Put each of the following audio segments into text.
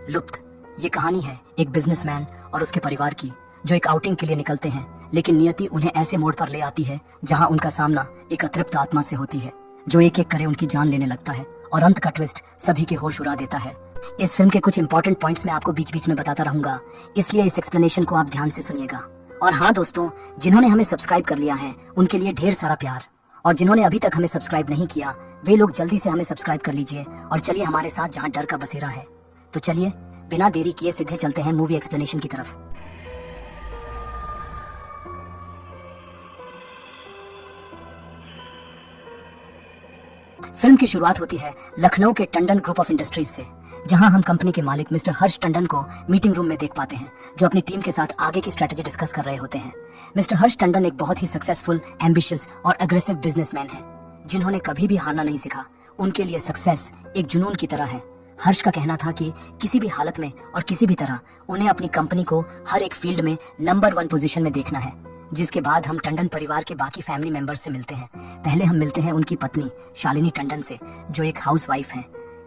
लुप्त। ये कहानी है एक बिजनेसमैन और उसके परिवार की, जो एक आउटिंग के लिए निकलते हैं, लेकिन नियति उन्हें ऐसे मोड़ पर ले आती है जहां उनका सामना एक अतृप्त आत्मा से होती है, जो एक एक करे उनकी जान लेने लगता है और अंत का ट्विस्ट सभी के होश उड़ा देता है। इस फिल्म के कुछ इंपॉर्टेंट पॉइंट्स मैं आपको बीच बीच में बताता रहूंगा, इसलिए इस एक्सप्लेनेशन को आप ध्यान से सुनिएगा। और हाँ दोस्तों, जिन्होंने हमें सब्सक्राइब कर लिया है उनके लिए ढेर सारा प्यार, और जिन्होंने अभी तक हमें सब्सक्राइब नहीं किया वे लोग जल्दी से हमें सब्सक्राइब कर लीजिए और चलिए हमारे साथ जहाँ डर का बसेरा है। तो चलिए बिना देरी किए सीधे चलते हैं मूवी एक्सप्लेनेशन की तरफ। फिल्म की शुरुआत होती है लखनऊ के टंडन ग्रुप ऑफ इंडस्ट्रीज से, जहां हम कंपनी के मालिक मिस्टर हर्ष टंडन को मीटिंग रूम में देख पाते हैं, जो अपनी टीम के साथ आगे की स्ट्रेटेजी डिस्कस कर रहे होते हैं। मिस्टर हर्ष टंडन एक बहुत ही सक्सेसफुल, एम्बिशियस और अग्रेसिव बिजनेसमैन है, जिन्होंने कभी भी हारना नहीं सीखा। उनके लिए सक्सेस एक जुनून की तरह है। हर्ष का कहना था कि किसी भी हालत में और किसी भी तरह उन्हें अपनी कंपनी को हर एक फील्ड में नंबर 1 पोजीशन में देखना है। जिसके बाद हम टंडन परिवार के बाकी फैमिली मेंबर्स से मिलते हैं। पहले हम मिलते हैं उनकी पत्नी शालिनी टंडन से, जो एक हाउसवाइफ हैं।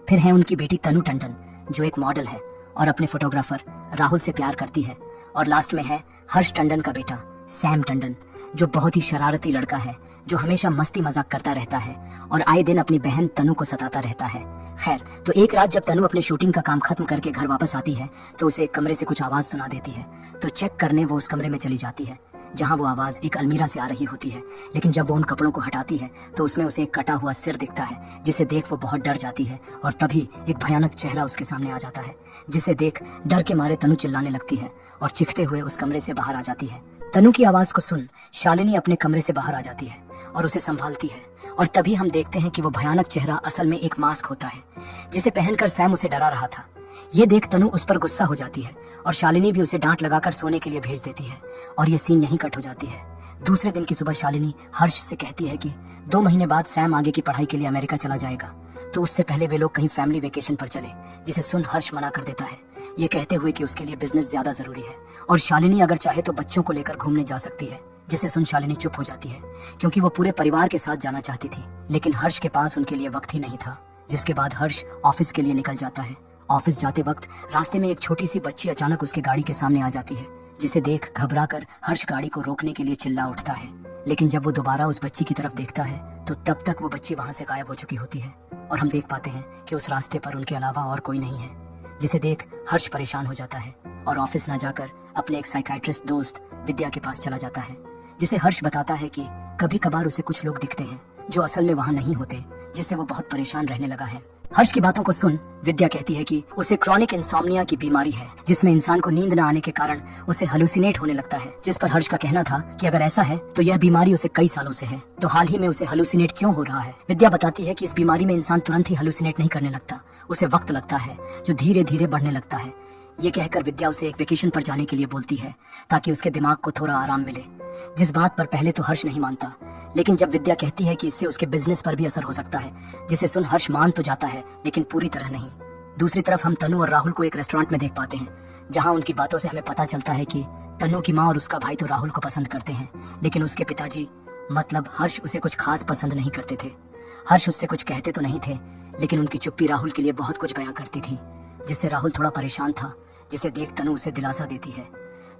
फिर है उनकी बेटी तनु टंडन, जो एक मॉडल है और अपने फोटोग्राफर राहुल से प्यार करती है। और लास्ट में है हर्ष टंडन का बेटा सैम टंडन, जो बहुत ही शरारती लड़का है, जो हमेशा मस्ती मजाक करता रहता है और आए दिन अपनी बहन तनु को सताता रहता है। खैर, तो एक रात जब तनु अपने शूटिंग का काम खत्म करके घर वापस आती है तो उसे एक कमरे से कुछ आवाज सुना देती है। तो चेक करने वो उस कमरे में चली जाती है, जहां वो आवाज एक अलमीरा से आ रही होती है। लेकिन जब वो उन कपड़ों को हटाती है तो उसमें उसे एक कटा हुआ सिर दिखता है, जिसे देख वो बहुत डर जाती है। और तभी एक भयानक चेहरा उसके सामने आ जाता है, जिसे देख डर के मारे तनु चिल्लाने लगती है और चीखते हुए उस कमरे से बाहर आ जाती है। तनु की आवाज को सुन शालिनी अपने कमरे से बाहर आ जाती है और उसे संभालती है। और तभी हम देखते हैं कि वो भयानक चेहरा असल में एक मास्क होता है, जिसे पहनकर सैम उसे डरा रहा था। ये देख तनु उस पर गुस्सा हो जाती है और शालिनी भी उसे डांट लगाकर सोने के लिए भेज देती है और ये सीन यहीं कट हो जाती है। दूसरे दिन की सुबह शालिनी हर्ष से कहती है कि 2 महीने बाद सैम आगे की पढ़ाई के लिए अमेरिका चला जाएगा, तो उससे पहले वे लोग कहीं फैमिली वेकेशन पर चले, जिसे सुन हर्ष मना कर देता है, ये कहते हुए कि उसके लिए बिजनेस ज्यादा जरूरी है और शालिनी अगर चाहे तो बच्चों को लेकर घूमने जा सकती है। जिसे सुन शालिनी चुप हो जाती है, क्योंकि वो पूरे परिवार के साथ जाना चाहती थी, लेकिन हर्ष के पास उनके लिए वक्त ही नहीं था। जिसके बाद हर्ष ऑफिस के लिए निकल जाता है। ऑफिस जाते वक्त रास्ते में एक छोटी सी बच्ची अचानक उसके गाड़ी के सामने आ जाती है, जिसे देख घबरा कर हर्ष गाड़ी को रोकने के लिए चिल्ला उठता है। लेकिन जब वो दोबारा उस बच्ची की तरफ देखता है तो तब तक वो बच्ची वहां से गायब हो चुकी होती है और हम देख पाते हैं कि उस रास्ते पर उनके अलावा और कोई नहीं है। जिसे देख हर्ष परेशान हो जाता है और ऑफिस न जाकर अपने एक साइकाइट्रिस्ट दोस्त विद्या के पास चला जाता है, जिसे हर्ष बताता है कि कभी कभार उसे कुछ लोग दिखते हैं जो असल में वहां नहीं होते, जिससे वो बहुत परेशान रहने लगा है। हर्ष की बातों को सुन विद्या कहती है कि उसे क्रॉनिक इंसोम्निया की बीमारी है, जिसमें इंसान को नींद न आने के कारण उसे हेलुसिनेट होने लगता है। जिस पर हर्ष का कहना था कि अगर ऐसा है तो यह बीमारी उसे कई सालों से है, तो हाल ही में उसे हेलुसिनेट क्यों हो रहा है। विद्या बताती है कि इस बीमारी में इंसान तुरंत ही हेलुसिनेट नहीं करने लगता, उसे वक्त लगता है, जो धीरे धीरे बढ़ने लगता है। ये कहकर विद्या उसे एक वेकेशन पर जाने के लिए बोलती है, ताकि उसके दिमाग को थोड़ा आराम मिले। जिस बात पर पहले तो हर्ष नहीं मानता, लेकिन जब विद्या कहती है कि इससे उसके बिजनेस पर भी असर हो सकता है, जिसे सुन हर्ष मान तो जाता है, लेकिन पूरी तरह नहीं। दूसरी तरफ हम तनु और राहुल को एक रेस्टोरेंट में देख पाते हैं, जहां उनकी बातों से हमें पता चलता है कि तनु की माँ और उसका भाई तो राहुल को पसंद करते हैं, लेकिन उसके पिताजी मतलब हर्ष उसे कुछ खास पसंद नहीं करते थे। हर्ष उससे कुछ कहते तो नहीं थे, लेकिन उनकी चुप्पी राहुल के लिए बहुत कुछ बयां करती थी, जिससे राहुल थोड़ा परेशान था, जिसे देख तनु उसे दिलासा देती है।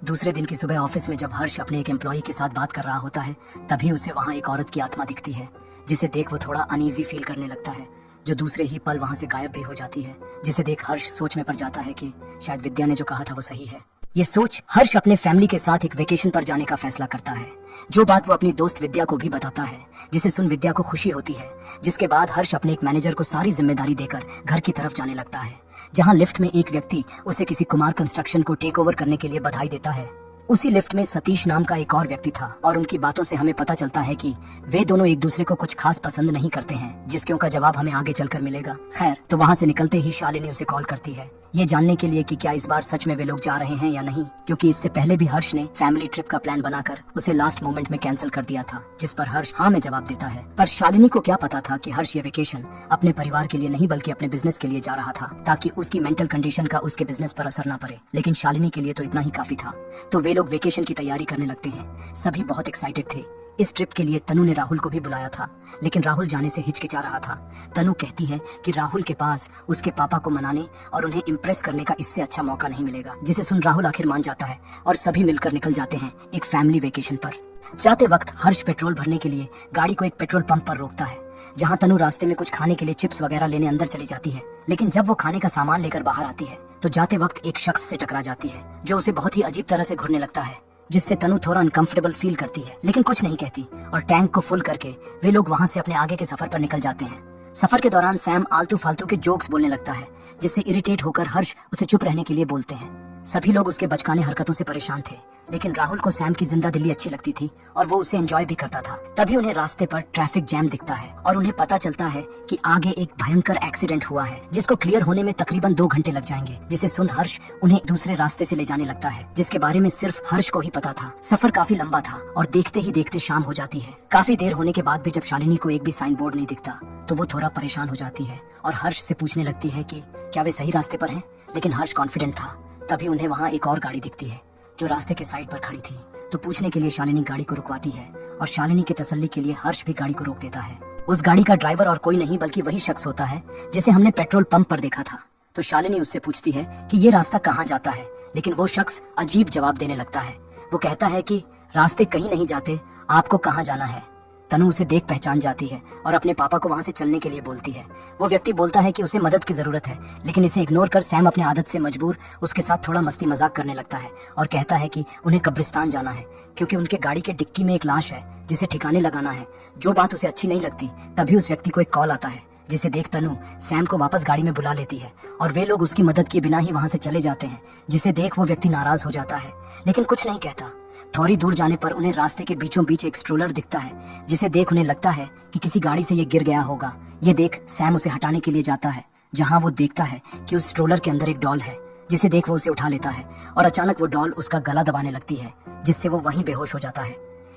दूसरे दिन की सुबह ऑफिस में जब हर्ष अपने एक एम्प्लॉई के साथ बात कर रहा होता है, तभी उसे वहां एक औरत की आत्मा दिखती है, जिसे देख वो थोड़ा अनईजी फील करने लगता है, जो दूसरे ही पल वहां से गायब भी हो जाती है। जिसे देख हर्ष सोच में पड़ जाता है कि शायद विद्या ने जो कहा था वो सही है। ये सोच हर्ष अपने फैमिली के साथ एक वेकेशन पर जाने का फैसला करता है, जो बात वो अपनी दोस्त विद्या को भी बताता है, जिसे सुन विद्या को खुशी होती है। जिसके बाद हर्ष अपने एक मैनेजर को सारी जिम्मेदारी देकर घर की तरफ जाने लगता है, जहां लिफ्ट में एक व्यक्ति उसे किसी कुमार कंस्ट्रक्शन को टेक ओवर करने के लिए बधाई देता है। उसी लिफ्ट में सतीश नाम का एक और व्यक्ति था और उनकी बातों से हमें पता चलता है कि वे दोनों एक दूसरे को कुछ खास पसंद नहीं करते हैं, जिसके उनका जवाब हमें आगे चलकर मिलेगा। खैर, तो वहां से निकलते ही शालिनी उसे कॉल करती है, ये जानने के लिए कि क्या इस बार सच में वे लोग जा रहे हैं या नहीं, क्योंकि इससे पहले भी हर्ष ने फैमिली ट्रिप का प्लान बनाकर उसे लास्ट मोमेंट में कैंसिल कर दिया था, जिस पर हर्ष हाँ में जवाब देता है। पर शालिनी को क्या पता था कि हर्ष ये वेकेशन अपने परिवार के लिए नहीं बल्कि अपने बिजनेस के लिए जा रहा था, ताकि उसकी मेंटल कंडीशन का उसके बिजनेस पर असर न पड़े। लेकिन शालिनी के लिए तो इतना ही काफी था। तो वे लोग वेकेशन की तैयारी करने लगते हैं। सभी बहुत एक्साइटेड थे इस ट्रिप के लिए तनु ने राहुल को भी बुलाया था, लेकिन राहुल जाने से हिचकिचा रहा था। तनु कहती है कि राहुल के पास उसके पापा को मनाने और उन्हें इम्प्रेस करने का इससे अच्छा मौका नहीं मिलेगा, जिसे सुन राहुल आखिर मान जाता है और सभी मिलकर निकल जाते हैं एक फैमिली वेकेशन पर। जाते वक्त हर्ष पेट्रोल भरने के लिए गाड़ी को एक पेट्रोल पंप पर रोकता है, जहाँ तनु रास्ते में कुछ खाने के लिए चिप्स वगैरह लेने अंदर चली जाती है। लेकिन जब वो खाने का सामान लेकर बाहर आती है तो जाते वक्त एक शख्स से टकरा जाती है जो उसे बहुत ही अजीब तरह से घूरने लगता है, जिससे तनु थोड़ा अनकंफर्टेबल फील करती है, लेकिन कुछ नहीं कहती और टैंक को फुल करके वे लोग वहाँ से अपने आगे के सफर पर निकल जाते हैं। सफर के दौरान सैम आलतू फालतू के जोक्स बोलने लगता है, जिससे इरिटेट होकर हर्ष उसे चुप रहने के लिए बोलते हैं। सभी लोग उसके बचकाने हरकतों से परेशान थे, लेकिन राहुल को सैम की जिंदा दिली अच्छी लगती थी और वो उसे एंजॉय भी करता था। तभी उन्हें रास्ते पर ट्रैफिक जैम दिखता है और उन्हें पता चलता है कि आगे एक भयंकर एक्सीडेंट हुआ है, जिसको क्लियर होने में तकरीबन 2 घंटे लग जाएंगे, जिसे सुन हर्ष उन्हें दूसरे रास्ते से ले जाने लगता है, जिसके बारे में सिर्फ हर्ष को ही पता था। सफर काफी लंबा था और देखते ही देखते शाम हो जाती है। काफी देर होने के बाद भी जब शालिनी को एक भी साइन बोर्ड नहीं दिखता तो वो थोड़ा परेशान हो जाती है और हर्ष से पूछने लगती है कि क्या वे सही रास्ते पर हैं, लेकिन हर्ष कॉन्फिडेंट था। तभी उन्हें वहाँ एक और गाड़ी दिखती है जो रास्ते के साइड पर खड़ी थी, तो पूछने के लिए शालिनी गाड़ी को रुकवाती है और शालिनी की तसल्ली के लिए हर्ष भी गाड़ी को रोक देता है। उस गाड़ी का ड्राइवर और कोई नहीं बल्कि वही शख्स होता है जिसे हमने पेट्रोल पंप पर देखा था। तो शालिनी उससे पूछती है कि ये रास्ता कहाँ जाता है, लेकिन वो शख्स अजीब जवाब देने लगता है। वो कहता है कि रास्ते कहीं नहीं जाते, आपको कहाँ जाना है। तनु उसे देख पहचान जाती है और अपने पापा को वहाँ से चलने के लिए बोलती है। वो व्यक्ति बोलता है कि उसे मदद की जरूरत है, लेकिन इसे इग्नोर कर सैम अपने आदत से मजबूर उसके साथ थोड़ा मस्ती मजाक करने लगता है और कहता है कि उन्हें कब्रिस्तान जाना है क्योंकि उनके गाड़ी के डिक्की में एक लाश है जिसे ठिकाने लगाना है। जो बात उसे अच्छी नहीं लगती, तभी उस व्यक्ति को एक कॉल आता है, जिसे देख तनु सैम को वापस गाड़ी में बुला लेती है और वे लोग उसकी मदद किए बिना ही वहाँ से चले जाते हैं, जिसे देख वो व्यक्ति नाराज हो जाता है लेकिन कुछ नहीं कहता। थोड़ी दूर जाने पर उन्हें रास्ते के बीचों बीच एक स्ट्रोलर दिखता है, जिसे देख उन्हें लगता है कि किसी गाड़ी से ये गिर गया होगा। ये देख सैम उसे हटाने के लिए जाता है, जहां वो देखता है कि उस स्ट्रोलर के अंदर एक डॉल है, जिसे देख वो उसे उठा लेता है और अचानक वो डॉल उसका गला दबाने लगती है, जिससे वो वहीं बेहोश हो जाता है।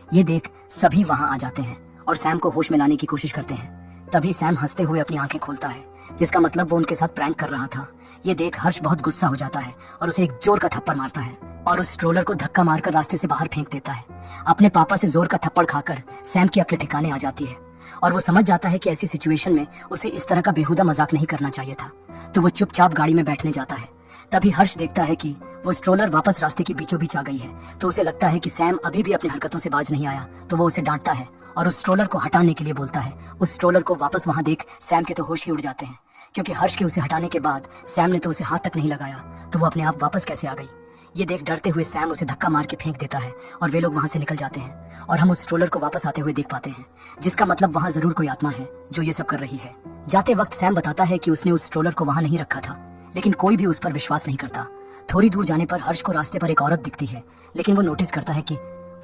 ये देख सभी वहां आ जाते हैं और सैम को होश में लाने की कोशिश करते हैं। तभी सैम हंसते हुए अपनी आंखें खोलता है, जिसका मतलब वो उनके साथ प्रैंक कर रहा था। ये देख हर्ष बहुत गुस्सा हो जाता है और उसे एक जोर का थप्पड़ मारता है और उस स्ट्रोलर को धक्का मारकर रास्ते से बाहर फेंक देता है। अपने पापा से जोर का थप्पड़ खाकर सैम की अक्ल ठिकाने आ जाती है और वो समझ जाता है कि ऐसी सिचुएशन में उसे इस तरह का बेहुदा मजाक नहीं करना चाहिए था, तो वो चुपचाप गाड़ी में बैठने जाता है। तभी हर्ष देखता है कि वो स्ट्रोलर वापस रास्ते के बीचों बीच आ गई है, तो उसे लगता है कि सैम अभी भी अपनी हरकतों से बाज नहीं आया, तो वो उसे डांटता है और उस स्ट्रोलर को हटाने के लिए बोलता है। उस स्ट्रोलर को वापस वहां देख सैम के तो होश ही उड़ जाते हैं, क्योंकि हर्ष के उसे हटाने के बाद सैम ने तो उसे हाथ तक नहीं लगाया, तो वो अपने आप वापस कैसे आ गई। ये देख डरते हुए सैम उसे धक्का मार के फेंक देता है और वे लोग वहां से निकल जाते हैं और हम उस स्ट्रोलर को वापस आते हुए देख पाते हैं, जिसका मतलब वहां जरूर कोई आत्मा है जो ये सब कर रही है। जाते वक्त सैम बताता है कि उसने उस स्ट्रोलर को वहां नहीं रखा था, लेकिन कोई भी उस पर विश्वास नहीं करता। थोड़ी दूर जाने पर हर्ष को रास्ते पर एक औरत दिखती है, लेकिन वो नोटिस करता है कि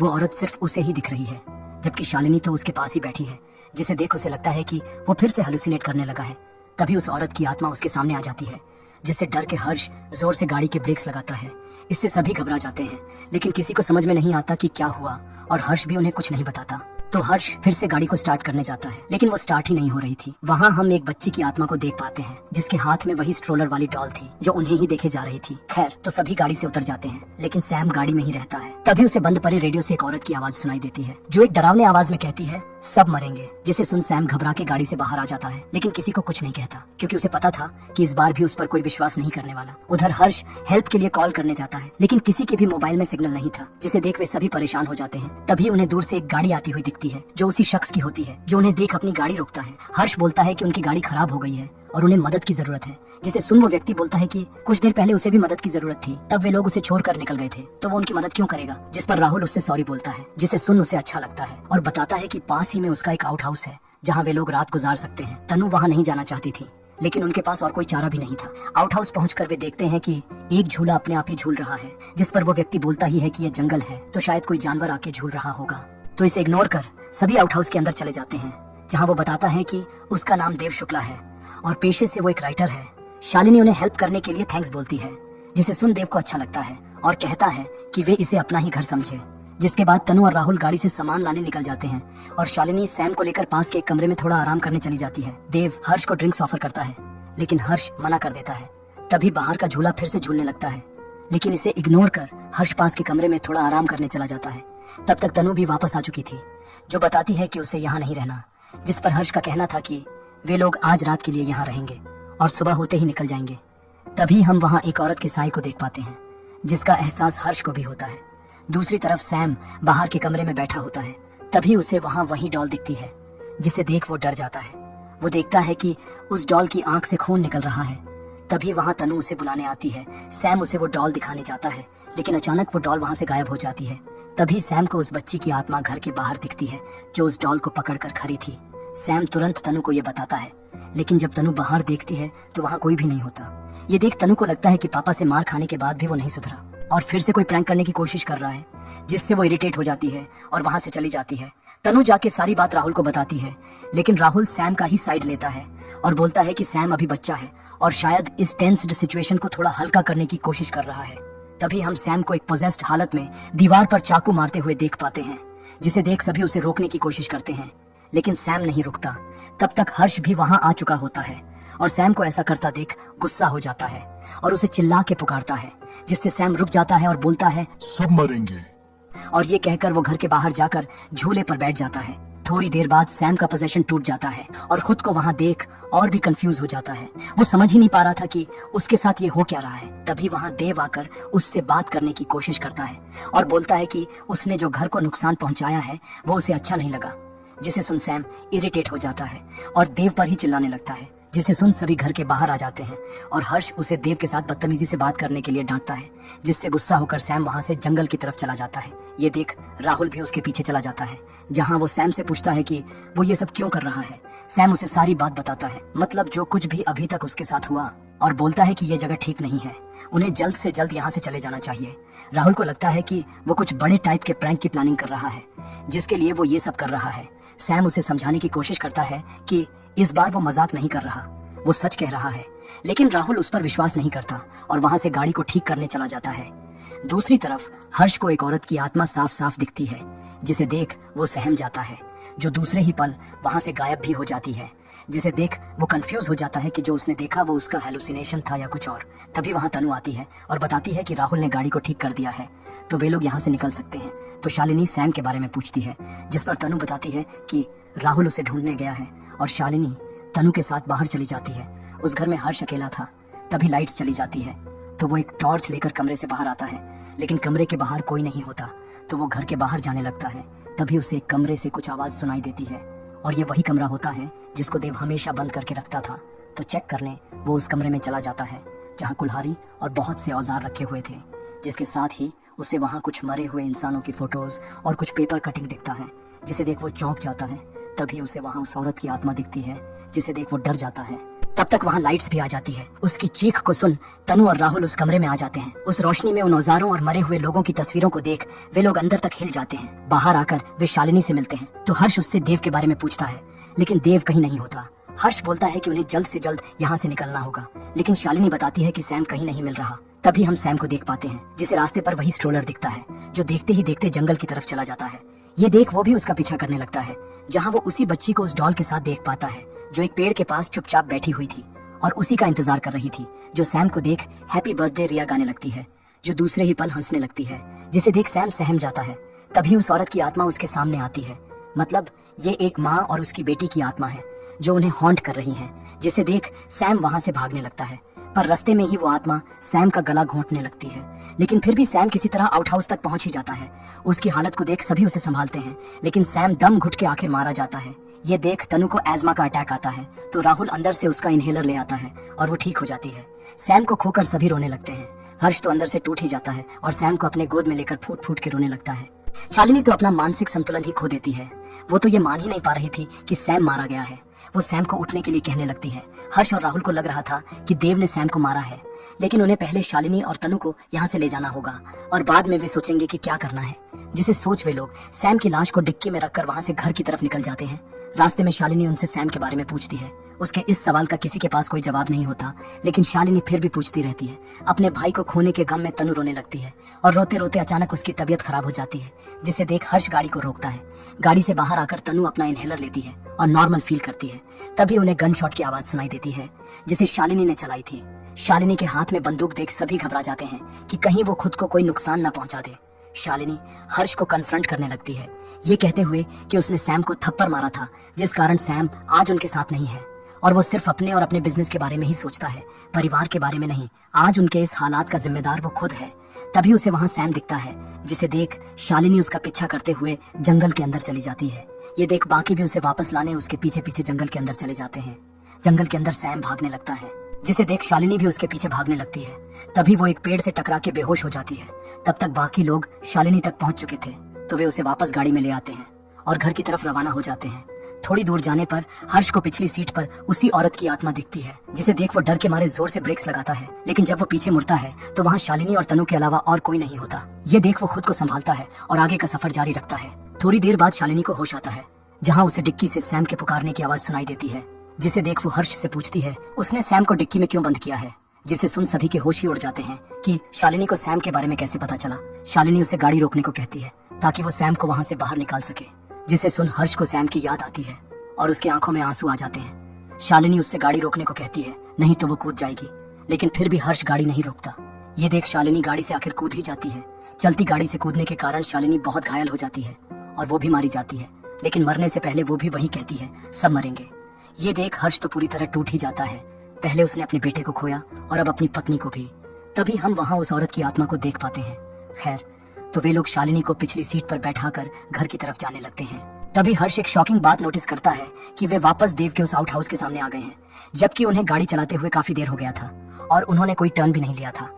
वो औरत सिर्फ उसे ही दिख रही है, जबकि शालिनी तो उसके पास ही बैठी है, जिसे देख उसे लगता है कि वो फिर से हेलुसिनेट करने लगा है। तभी उस औरत की आत्मा उसके सामने आ जाती है, जिससे डर के हर्ष जोर से गाड़ी के ब्रेक्स लगाता है। इससे सभी घबरा जाते हैं, लेकिन किसी को समझ में नहीं आता कि क्या हुआ और हर्ष भी उन्हें कुछ नहीं बताता। तो हर्ष फिर से गाड़ी को स्टार्ट करने जाता है, लेकिन वो स्टार्ट ही नहीं हो रही थी। वहाँ हम एक बच्ची की आत्मा को देख पाते हैं, जिसके हाथ में वही स्ट्रोलर वाली डॉल थी जो उन्हें ही देखे जा रही थी। खैर, तो सभी गाड़ी से उतर जाते हैं, लेकिन सैम गाड़ी में ही रहता है। तभी उसे बंद पड़े रेडियो से एक औरत की आवाज सुनाई देती है, जो एक डरावनी आवाज में कहती है, सब मरेंगे। जिसे सुन सैम घबरा के गाड़ी से बाहर आ जाता है, लेकिन किसी को कुछ नहीं कहता, क्योंकि उसे पता था कि इस बार भी उस पर कोई विश्वास नहीं करने वाला। उधर हर्ष हेल्प के लिए कॉल करने जाता है, लेकिन किसी के भी मोबाइल में सिग्नल नहीं था, जिसे देख वे सभी परेशान हो जाते हैं। तभी उन्हें दूर से एक गाड़ी आती हुई दिखती है, जो उसी शख्स की होती है, जो उन्हें देख अपनी गाड़ी रोकता है। हर्ष बोलता है कि उनकी गाड़ी खराब हो गई है और उन्हें मदद की जरूरत है, जिसे सुन वो व्यक्ति बोलता है कि कुछ देर पहले उसे भी मदद की जरूरत थी, तब वे लोग उसे छोड़कर निकल गए थे, तो वो उनकी मदद क्यों करेगा। जिस पर राहुल उससे सॉरी बोलता है, जिसे सुन उसे अच्छा लगता है और बताता है कि पास ही में उसका एक आउट हाउस है जहाँ वे लोग रात गुजार सकते हैं। तनु वहाँ नहीं जाना चाहती थी, लेकिन उनके पास और कोई चारा भी नहीं था। आउट हाउस पहुंचकर वे देखते हैं कि एक झूला अपने आप ही झूल रहा है, जिस पर वो व्यक्ति बोलता ही है कि यह जंगल है, तो शायद कोई जानवर आके झूल रहा होगा। तो इसे इग्नोर कर सभी आउट हाउस के अंदर चले जाते हैं, जहाँ वो बताता है कि उसका नाम देव शुक्ला है और पेशे से वो एक राइटर है। शालिनी उन्हें हेल्प करने के लिए थैंक्स बोलती है, जिसे सुन देव को अच्छा लगता है और कहता है कि वे इसे अपना ही घर समझे। जिसके बाद तनु और राहुल गाड़ी से सामान लाने निकल जाते हैं और शालिनी सैम को लेकर पास के एक कमरे में थोड़ा आराम करने चली जाती है। देव हर्ष को ड्रिंक्स ऑफर करता है, लेकिन हर्ष मना कर देता है। तभी बाहर का झूला फिर से झूलने लगता है, लेकिन इसे इग्नोर कर हर्ष पास के कमरे में थोड़ा आराम करने चला जाता है, तब तक तनु भी वापस आ चुकी थी, जो बताती है कि उसे यहाँ नहीं रहना, जिस पर हर्ष का कहना था कि वे लोग आज रात के लिए यहाँ रहेंगे और सुबह होते ही निकल जाएंगे। तभी हम वहाँ एक औरत के साए को देख पाते हैं, जिसका एहसास हर्ष को भी होता है। दूसरी तरफ सैम बाहर के कमरे में बैठा होता है। तभी उसे वहाँ वही डॉल दिखती है, जिसे देख वो डर जाता है। वो देखता है कि उस डॉल की आंख से खून निकल रहा है। तभी वहाँ तनु उसे बुलाने आती है। सैम उसे वो डॉल दिखाने जाता है, लेकिन अचानक वो डॉल वहाँ से गायब हो जाती है। तभी सैम को उस बच्ची की आत्मा घर के बाहर दिखती है, जो उस डॉल को पकड़कर खड़ी थी। सैम तुरंत तनु को ये बताता है, लेकिन जब तनु बाहर देखती है तो वहाँ कोई भी नहीं होता। ये देख तनु को लगता है कि पापा से मार खाने के बाद भी वो नहीं सुधरा और फिर से कोई प्रैंक करने की कोशिश कर रहा है, जिससे वो इरिटेट हो जाती है और वहाँ से चली जाती है। तनु जाके सारी बात राहुल को बताती है, लेकिन राहुल सैम का ही साइड लेता है और बोलता है कि सैम अभी बच्चा है और शायद इस टेंस्ड सिचुएशन को थोड़ा हल्का करने की कोशिश कर रहा है। तभी हम सैम को एक पोजेस्ड हालत में दीवार पर चाकू मारते हुए देख पाते हैं, जिसे देख सभी उसे रोकने की कोशिश करते हैं, लेकिन सैम नहीं रुकता। तब तक हर्ष भी वहां आ चुका होता है और सैम को ऐसा करता देख गुस्सा हो जाता है और उसे चिल्ला के पुकारता है, जिससे सैम रुक जाता है और बोलता है, सब मरेंगे। और ये कहकर वो घर के बाहर जाकर झूले पर बैठ जाता है। थोड़ी देर बाद सैम का पोजेशन टूट जाता है और खुद को वहां देख और भी कंफ्यूज हो जाता है। वो समझ ही नहीं पा रहा था कि उसके साथ ये हो क्या रहा है। तभी वहां देव आकर उससे बात करने की कोशिश करता है और बोलता है कि उसने जो घर को नुकसान पहुंचाया है वो उसे अच्छा नहीं लगा, जिसे सुन सैम इरिटेट हो जाता है और देव पर ही चिल्लाने लगता है, जिसे सुन सभी घर के बाहर आ जाते हैं और हर्ष उसे देव के साथ बदतमीजी से बात करने के लिए डांटता है, जिससे गुस्सा होकर सैम वहां से जंगल की तरफ चला जाता है। ये देख राहुल भी उसके पीछे चला जाता है, जहां वो सैम से पूछता है कि वो ये सब क्यों कर रहा है। सैम उसे सारी बात बताता है, मतलब जो कुछ भी अभी तक उसके साथ हुआ, और बोलता है कि ये जगह ठीक नहीं है, उन्हें जल्द से जल्द यहाँ से चले जाना चाहिए। राहुल को लगता है कि वो कुछ बड़े टाइप के प्रैंक की प्लानिंग कर रहा है, जिसके लिए वो ये सब कर रहा है। सैम उसे समझाने की कोशिश करता है कि इस बार वो मजाक नहीं कर रहा, वो सच कह रहा है, लेकिन राहुल उस पर विश्वास नहीं करता और वहां से गाड़ी को ठीक करने चला जाता है। दूसरी तरफ हर्ष को एक औरत की आत्मा साफ साफ दिखती है, जिसे देख वो सहम जाता है, जो दूसरे ही पल वहां से गायब भी हो जाती है, जिसे देख वो कंफ्यूज हो जाता है कि जो उसने देखा वो उसका हेलुसिनेशन था या कुछ और। तभी वहां तनु आती है और बताती है कि राहुल ने गाड़ी को ठीक कर दिया है, तो वे लोग यहाँ से निकल सकते हैं। तो शालिनी सैम के बारे में पूछती है, जिस पर तनु बताती है कि राहुल उसे ढूंढने गया है और शालिनी तनु के साथ बाहर चली जाती है। उस घर में हर्ष अकेला था। तभी लाइट्स चली जाती है, तो वो एक टॉर्च लेकर कमरे से बाहर आता है, लेकिन कमरे के बाहर कोई नहीं होता। तो वो घर के बाहर जाने लगता है। तभी उसे एक कमरे से कुछ आवाज सुनाई देती है और ये वही कमरा होता है जिसको देव हमेशा बंद करके रखता था। तो चेक करने वो उस कमरे में चला जाता है, जहाँ कुल्हाड़ी और बहुत से औजार रखे हुए थे, जिसके साथ ही उसे वहाँ कुछ मरे हुए इंसानों की फोटोज और कुछ पेपर कटिंग दिखता है, जिसे देख वो चौंक जाता है। तभी उसे वहाँ उस औरत की आत्मा दिखती है, जिसे देख वो डर जाता है। तब तक वहाँ लाइट्स भी आ जाती है। उसकी चीख को सुन तनु और राहुल उस कमरे में आ जाते हैं। उस रोशनी में उन औजारों और मरे हुए लोगों की तस्वीरों को देख वे लोग अंदर तक हिल जाते हैं। बाहर आकर वे शालिनी से मिलते हैं, तो हर्ष उससे देव के बारे में पूछता है, लेकिन देव कहीं नहीं होता। हर्ष बोलता है कि उन्हें जल्द से जल्द यहाँ से निकलना होगा, लेकिन शालिनी बताती है कि सैम कहीं नहीं मिल रहा। तभी हम सैम को देख पाते हैं, जिसे रास्ते पर वही स्ट्रोलर दिखता है, जो देखते ही देखते जंगल की तरफ चला जाता है। ये देख वो भी उसका पीछा करने लगता है, जहाँ वो उसी बच्ची को उस डॉल के साथ देख पाता है, जो एक पेड़ के पास चुपचाप बैठी हुई थी और उसी का इंतजार कर रही थी, जो सैम को देख हैप्पी बर्थडे रिया गाने लगती है, जो दूसरे ही पल हंसने लगती है, जिसे देख सैम सहम जाता है। तभी उस औरत की आत्मा उसके सामने आती है, मतलब ये एक माँ और उसकी बेटी की आत्मा है, जो उन्हें हॉन्ट कर रही है, जिसे देख सैम वहां से भागने लगता है। पर रास्ते में ही वो आत्मा सैम का गला घोंटने लगती है, लेकिन फिर भी सैम किसी तरह आउट हाउस तक पहुंच ही जाता है। उसकी हालत को देख सभी उसे संभालते हैं, लेकिन सैम दम घुट के आखिर मारा जाता है। ये देख तनु को एज़मा का अटैक आता है, तो राहुल अंदर से उसका इनहेलर ले आता है और वो ठीक हो जाती है। सैम को खोकर सभी रोने लगते हैं। हर्ष तो अंदर से टूट ही जाता है और सैम को अपने गोद में लेकर फूट फूट के रोने लगता है। शालिनी तो अपना मानसिक संतुलन ही खो देती है। वो तो ये मान ही नहीं पा रही थी कि सैम मारा गया है। वो सैम को उठने के लिए कहने लगती है। हर्ष और राहुल को लग रहा था कि देव ने सैम को मारा है, लेकिन उन्हें पहले शालिनी और तनु को यहाँ से ले जाना होगा और बाद में वे सोचेंगे कि क्या करना है, जिसे सोच वे लोग सैम की लाश को डिक्की में रखकर वहाँ से घर की तरफ निकल जाते हैं। रास्ते में शालिनी उनसे सैम के बारे में पूछती है। उसके इस सवाल का किसी के पास कोई जवाब नहीं होता, लेकिन शालिनी फिर भी पूछती रहती है। अपने भाई को खोने के गम में तनु रोने लगती है और रोते रोते अचानक उसकी तबीयत खराब हो जाती है, जिसे देख हर्ष गाड़ी को रोकता है। गाड़ी से बाहर आकर तनु अपना इनहेलर लेती है और नॉर्मल फील करती है। तभी उन्हें गन शॉट की आवाज सुनाई देती है, जिसे शालिनी ने चलाई थी। शालिनी के हाथ में बंदूक देख सभी घबरा जाते हैं कि कहीं वो खुद को कोई नुकसान न पहुंचा दे। शालिनी हर्ष को कन्फ्रंट करने लगती है, ये कहते हुए कि उसने सैम को थप्पड़ मारा था, जिस कारण सैम आज उनके साथ नहीं है और वो सिर्फ अपने और अपने बिजनेस के बारे में ही सोचता है, परिवार के बारे में नहीं। आज उनके इस हालात का जिम्मेदार वो खुद है। तभी उसे वहाँ सैम दिखता है, जिसे देख शालिनी उसका पीछा करते हुए जंगल के अंदर चली जाती है। ये देख बाकी भी उसे वापस लाने उसके पीछे पीछे जंगल के अंदर चले जाते हैं। जंगल के अंदर सैम भागने लगता है, जिसे देख शालिनी भी उसके पीछे भागने लगती है। तभी वो एक पेड़ से टकरा के बेहोश हो जाती है। तब तक बाकी लोग शालिनी तक पहुंच चुके थे, तो वे उसे वापस गाड़ी में ले आते हैं और घर की तरफ रवाना हो जाते हैं। थोड़ी दूर जाने पर हर्ष को पिछली सीट पर उसी औरत की आत्मा दिखती है, जिसे देख वो डर के मारे जोर से ब्रेक्स लगाता है। लेकिन जब वो पीछे मुड़ता है तो वहाँ शालिनी और तनु के अलावा और कोई नहीं होता। ये देख वो खुद को संभालता है और आगे का सफर जारी रखता है। थोड़ी देर बाद शालिनी को होश आता है, जहाँ उसे डिक्की से सैम के पुकारने की आवाज सुनाई देती है, जिसे देख वो हर्ष से पूछती है उसने सैम को डिक्की में क्यों बंद किया है। जिसे सुन सभी के होश ही उड़ जाते हैं कि शालिनी को सैम के बारे में कैसे पता चला। शालिनी उसे गाड़ी रोकने को कहती है ताकि वो सैम को वहाँ से बाहर निकाल सके। जिसे सुन हर्ष को सैम की याद आती है और उसकी आंखों में आंसू आ जाते हैं। शालिनी उससे गाड़ी रोकने को कहती है, नहीं तो वो कूद जाएगी, लेकिन फिर भी हर्ष गाड़ी नहीं रोकता। ये देख शालिनी गाड़ी से आखिर कूद ही जाती है। चलती गाड़ी से कूदने के कारण शालिनी बहुत घायल हो जाती है और वो भी मारी जाती है, लेकिन मरने से पहले वो भी वही कहती है, सब मरेंगे। ये देख हर्ष तो पूरी तरह टूट ही जाता है। पहले उसने अपने बेटे को खोया और अब अपनी पत्नी को भी। तभी हम वहाँ उस औरत की आत्मा को देख पाते हैं। खैर, तो वे लोग शालिनी को पिछली सीट पर बैठाकर घर की तरफ जाने लगते हैं। तभी हर्ष एक शॉकिंग बात नोटिस करता है कि वे वापस देव के उस आउट हाउस के सामने आ गए हैं, जबकि उन्हें गाड़ी चलाते हुए काफी देर हो गया था और उन्होंने कोई टर्न भी नहीं लिया था।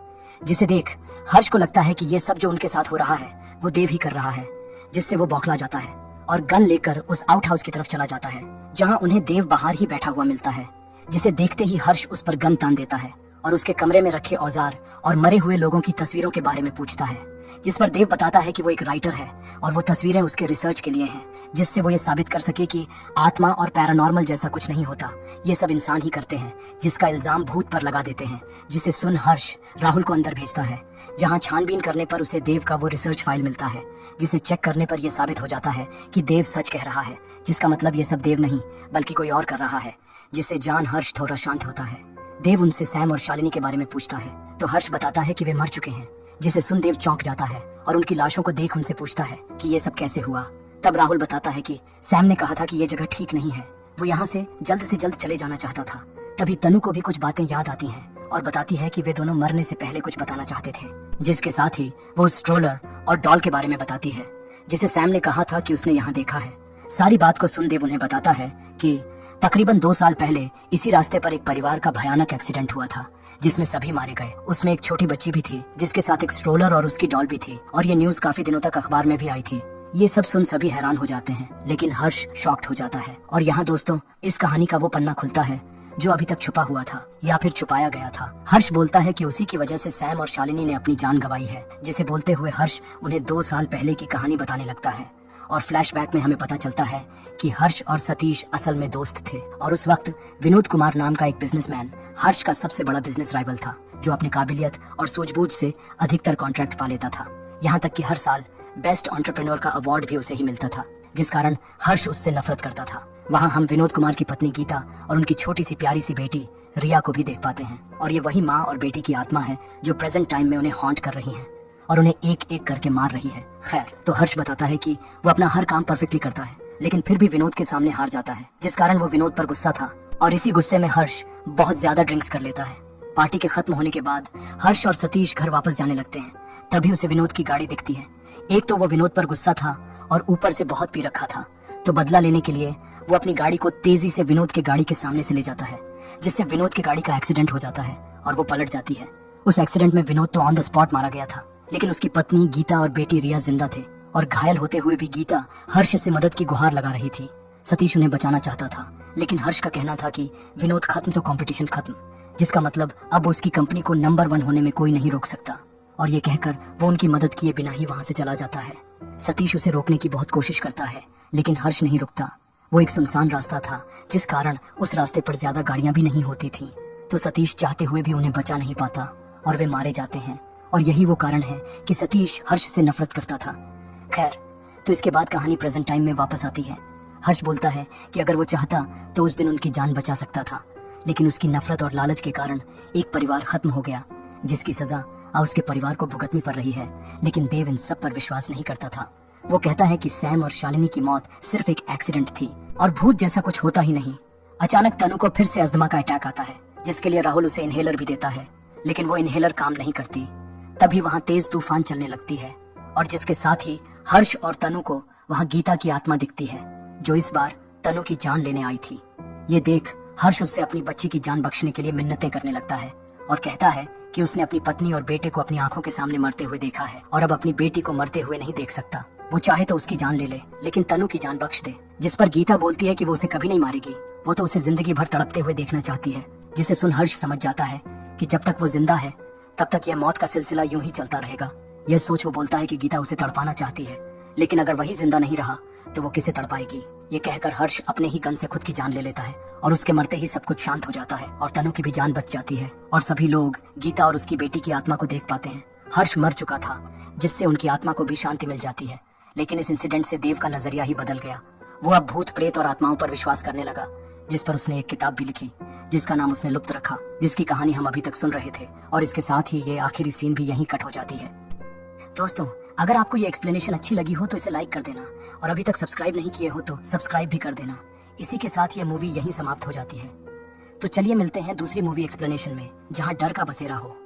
जिसे देख हर्ष को लगता है कि ये सब जो उनके साथ हो रहा है वो देव ही कर रहा है, जिससे वो बौखला जाता है और गन लेकर उस आउट हाउस की तरफ चला जाता है, जहाँ उन्हें देव बाहर ही बैठा हुआ मिलता है। जिसे देखते ही हर्ष उस पर गन तान देता है और उसके कमरे में रखे औजार और मरे हुए लोगों की तस्वीरों के बारे में पूछता है, जिस पर देव बताता है कि वो एक राइटर है और वो तस्वीरें उसके रिसर्च के लिए हैं, जिससे वो ये साबित कर सके कि आत्मा और पैरानॉर्मल जैसा कुछ नहीं होता, ये सब इंसान ही करते हैं, जिसका इल्जाम भूत पर लगा देते हैं। जिसे सुन हर्ष राहुल को अंदर भेजता है, जहाँ छानबीन करने पर उसे देव का वो रिसर्च फाइल मिलता है, जिसे चेक करने पर यह साबित हो जाता है कि देव सच कह रहा है, जिसका मतलब ये सब देव नहीं बल्कि कोई और कर रहा है। जिससे जान हर्ष थोड़ा शांत होता है। देव उनसे सैम और शालिनी के बारे में पूछता है तो हर्ष बताता है कि वे मर चुके हैं। जिसे सुन देव चौंक जाता है और उनकी लाशों को देख उनसे पूछता है कि ये सब कैसे हुआ। तब राहुल बताता है कि सैम ने कहा था कि ये जगह ठीक नहीं है, वो यहाँ से जल्द चले जाना चाहता था। तभी तनु को भी कुछ बातें याद आती हैं और बताती है कि वे दोनों मरने से पहले कुछ बताना चाहते थे, जिसके साथ ही वो स्ट्रोलर और डॉल के बारे में बताती है, जिसे सैम ने कहा था कि उसने यहाँ देखा है। सारी बात को सुन देव उन्हें बताता है कि तकरीबन 2 साल पहले इसी रास्ते पर एक परिवार का भयानक एक्सीडेंट हुआ था, जिसमें सभी मारे गए। उसमें एक छोटी बच्ची भी थी, जिसके साथ एक स्ट्रोलर और उसकी डॉल भी थी, और ये न्यूज काफी दिनों तक अखबार में भी आई थी। ये सब सुन सभी हैरान हो जाते हैं, लेकिन हर्ष शॉक्ड हो जाता है। और यहाँ दोस्तों इस कहानी का वो पन्ना खुलता है जो अभी तक छुपा हुआ था या फिर छुपाया गया था। हर्ष बोलता है कि उसी की वजह से सैम और शालिनी ने अपनी जान गंवाई है। जिसे बोलते हुए हर्ष उन्हें 2 साल पहले की कहानी बताने लगता है और फ्लैशबैक में हमें पता चलता है कि हर्ष और सतीश असल में दोस्त थे और उस वक्त विनोद कुमार नाम का एक बिजनेसमैन हर्ष का सबसे बड़ा बिजनेस राइवल था, जो अपनी काबिलियत और सूझबूझ से अधिकतर कॉन्ट्रैक्ट पा लेता था। यहाँ तक कि हर साल बेस्ट एंटरप्रेन्योर का अवार्ड भी उसे ही मिलता था, जिस कारण हर्ष उससे नफरत करता था। वहाँ हम विनोद कुमार की पत्नी गीता और उनकी छोटी सी प्यारी सी बेटी रिया को भी देख पाते हैं, और ये वही माँ और बेटी की आत्मा है जो प्रेजेंट टाइम में उन्हें हॉन्ट कर रही है और उन्हें एक एक करके मार रही है। खैर, तो हर्ष बताता है कि वो अपना हर काम परफेक्टली करता है, लेकिन फिर भी विनोद के सामने हार जाता है, जिस कारण वो विनोद पर गुस्सा था और इसी गुस्से में हर्ष बहुत ज्यादा ड्रिंक्स कर लेता है। पार्टी के खत्म होने के बाद हर्ष और सतीश घर वापस जाने लगते हैं। तभी उसे विनोद की गाड़ी दिखती है। एक तो वो विनोद पर गुस्सा था और ऊपर से बहुत पी रखा था, तो बदला लेने के लिए वो अपनी गाड़ी को तेजी से विनोद के गाड़ी के सामने से ले जाता है, जिससे विनोद की गाड़ी का एक्सीडेंट हो जाता है और वो पलट जाती है। उस एक्सीडेंट में विनोद तो ऑन द स्पॉट मारा गया था, लेकिन उसकी पत्नी गीता और बेटी रिया जिंदा थे, और घायल होते हुए भी गीता हर्ष से मदद की गुहार लगा रही थी। सतीश उन्हें बचाना चाहता था, लेकिन हर्ष का कहना था कि विनोद खत्म तो कंपटीशन खत्म, जिसका मतलब अब उसकी कंपनी को नंबर 1 होने में कोई नहीं रोक सकता। और ये कहकर वो उनकी मदद किए बिना ही वहां से चला जाता है। सतीश उसे रोकने की बहुत कोशिश करता है, लेकिन हर्ष नहीं रुकता। वो एक सुनसान रास्ता था, जिस कारण उस रास्ते पर ज्यादा गाड़ियां भी नहीं होती थी, तो सतीश चाहते हुए भी उन्हें बचा नहीं पाता और वे मारे जाते हैं। और यही वो कारण है कि सतीश हर्ष से नफरत करता था। खैर, तो इसके बाद कहानी प्रेजेंट टाइम में वापस आती है। हर्ष बोलता है कि अगर वो चाहता तो उस दिन उनकी जान बचा सकता था, लेकिन उसकी नफरत और लालच के कारण एक परिवार खत्म हो गया, जिसकी सजा और उसके परिवार को भुगतनी पड़ रही है, लेकिन देव इन सब पर विश्वास नहीं करता था। वो कहता है कि सैम और शालिनी की मौत सिर्फ एक एक्सीडेंट थी और भूत जैसा कुछ होता ही नहीं। अचानक तनु को फिर से अस्थमा का अटैक आता है, जिसके लिए राहुल उसे इनहेलर भी देता है, लेकिन वो इनहेलर काम नहीं करती। तभी वहाँ तेज तूफान चलने लगती है और जिसके साथ ही हर्ष और तनु को वहाँ गीता की आत्मा दिखती है, जो इस बार तनु की जान लेने आई थी। ये देख हर्ष उससे अपनी बच्ची की जान बख्शने के लिए मिन्नतें करने लगता है और कहता है कि उसने अपनी पत्नी और बेटे को अपनी आंखों के सामने मरते हुए देखा है और अब अपनी बेटी को मरते हुए नहीं देख सकता। वो चाहे तो उसकी जान ले लेकिन तनु की जान बख्श दे। जिस पर गीता बोलती है कि वो उसे कभी नहीं मारेगी, वो तो उसे जिंदगी भर तड़पते हुए देखना चाहती है। जिसे सुन हर्ष समझ जाता है कि जब तक वो जिंदा है तब तक यह मौत का सिलसिला यूं ही चलता रहेगा। यह सोच वो बोलता है कि गीता उसे तड़पाना चाहती है, लेकिन अगर वही जिंदा नहीं रहा तो वो किसे तड़पाएगी। ये कहकर हर्ष अपने ही गन से खुद की जान ले लेता है और उसके मरते ही सब कुछ शांत हो जाता है और तनु की भी जान बच जाती है और सभी लोग गीता और उसकी बेटी की आत्मा को देख पाते हैं। हर्ष मर चुका था, जिससे उनकी आत्मा को भी शांति मिल जाती है, लेकिन इस इंसिडेंट से देव का नजरिया ही बदल गया। वो अब भूत प्रेत और आत्माओं पर विश्वास करने लगा, जिस पर उसने एक किताब भी लिखी, जिसका नाम उसने लुप्त रखा, जिसकी कहानी हम अभी तक सुन रहे थे। और इसके साथ ही ये आखिरी सीन भी यहीं कट हो जाती है। दोस्तों, अगर आपको ये एक्सप्लेनेशन अच्छी लगी हो तो इसे लाइक कर देना और अभी तक सब्सक्राइब नहीं किए हो तो सब्सक्राइब भी कर देना। इसी के साथ ये मूवी यहीं समाप्त हो जाती है। तो चलिए मिलते हैं दूसरी मूवी एक्सप्लेनेशन में, जहां डर का बसेरा हो।